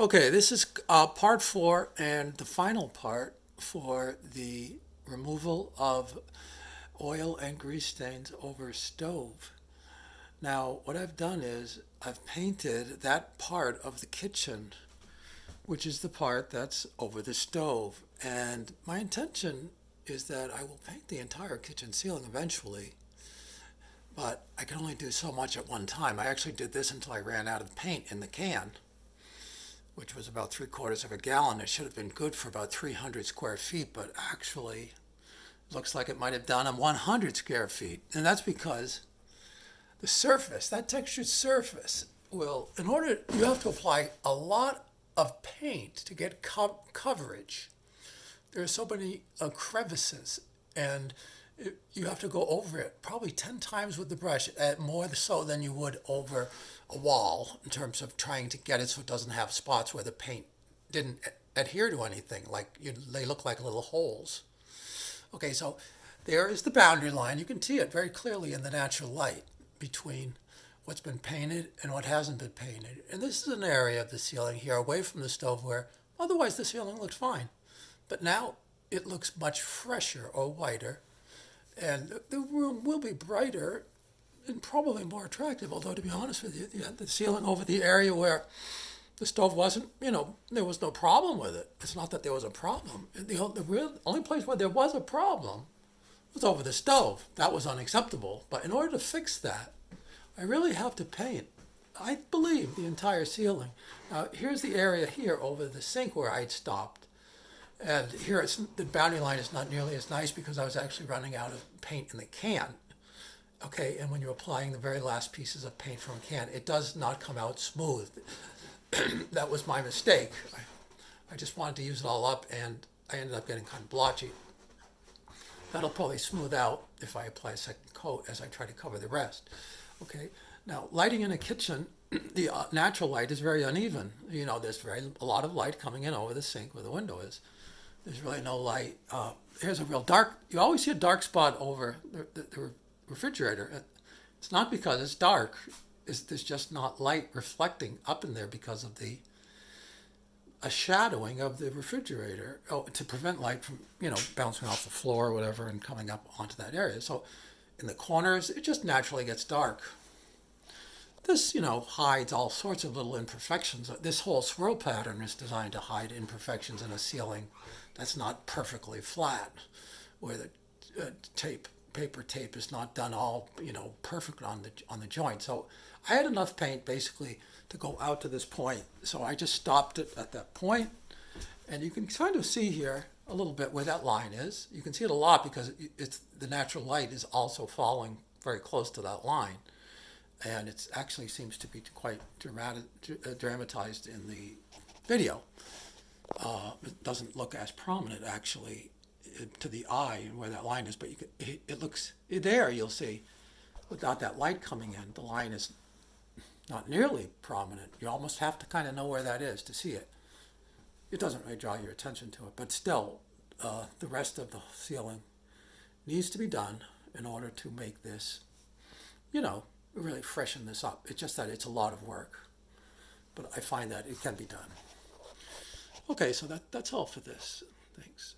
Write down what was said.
Okay, this is part four and the final part for the removal of oil and grease stains over stove. Now, what I've done is I've painted that part of the kitchen, which is the part that's over the stove. And my intention is that I will paint the entire kitchen ceiling eventually, but I can only do so much at one time. I actually did this until I ran out of paint in the can, which was about 3/4 of a gallon. It should have been good for about 300 square feet, but actually looks like it might have done on 100 square feet. And that's because the surface, that textured surface, in order, you have to apply a lot of paint to get coverage. There are so many crevices, and you have to go over it probably 10 times with the brush, more so than you would over a wall in terms of trying to get it so it doesn't have spots where the paint didn't adhere to anything, they look like little holes. Okay, so there is the boundary line. You can see it very clearly in the natural light between what's been painted and what hasn't been painted. And this is an area of the ceiling here away from the stove where otherwise the ceiling looked fine. But now it looks much fresher or whiter, and the room will be brighter and probably more attractive. Although, to be honest with you, the ceiling over the area where the stove wasn't, there was no problem with it. It's not that there was a problem. The only place where there was a problem was over the stove. That was unacceptable. But in order to fix that, I really have to paint, I believe, the entire ceiling. Now, here's the area here over the sink where I'd stopped. And here the boundary line is not nearly as nice because I was actually running out of paint in the can. Okay, and when you're applying the very last pieces of paint from a can, it does not come out smooth. That was my mistake. I just wanted to use it all up, and I ended up getting kind of blotchy. That'll probably smooth out if I apply a second coat as I try to cover the rest. Okay, now lighting in a kitchen, the natural light is very uneven. There's a lot of light coming in over the sink where the window is. There's really no light. Here's a real dark, you always see a dark spot over the refrigerator. It's not because it's dark. There's just not light reflecting up in there because of a shadowing of the refrigerator to prevent light from, bouncing off the floor or whatever and coming up onto that area. So in the corners, it just naturally gets dark. This, hides all sorts of little imperfections. This whole swirl pattern is designed to hide imperfections in a ceiling that's not perfectly flat, where the paper tape is not done all, perfect on the joint. So I had enough paint basically to go out to this point. So I just stopped it at that point, and you can kind of see here a little bit where that line is. You can see it a lot because the natural light is also falling very close to that line. And it actually seems to be quite dramatized in the video. It doesn't look as prominent, actually, to the eye where that line is, but it looks there. You'll see, without that light coming in, the line is not nearly prominent. You almost have to kind of know where that is to see it. It doesn't really draw your attention to it, but still, the rest of the ceiling needs to be done in order to make this, really freshen this up. It's just that it's a lot of work, but I find that it can be done. Okay, so that's all for this. Thanks.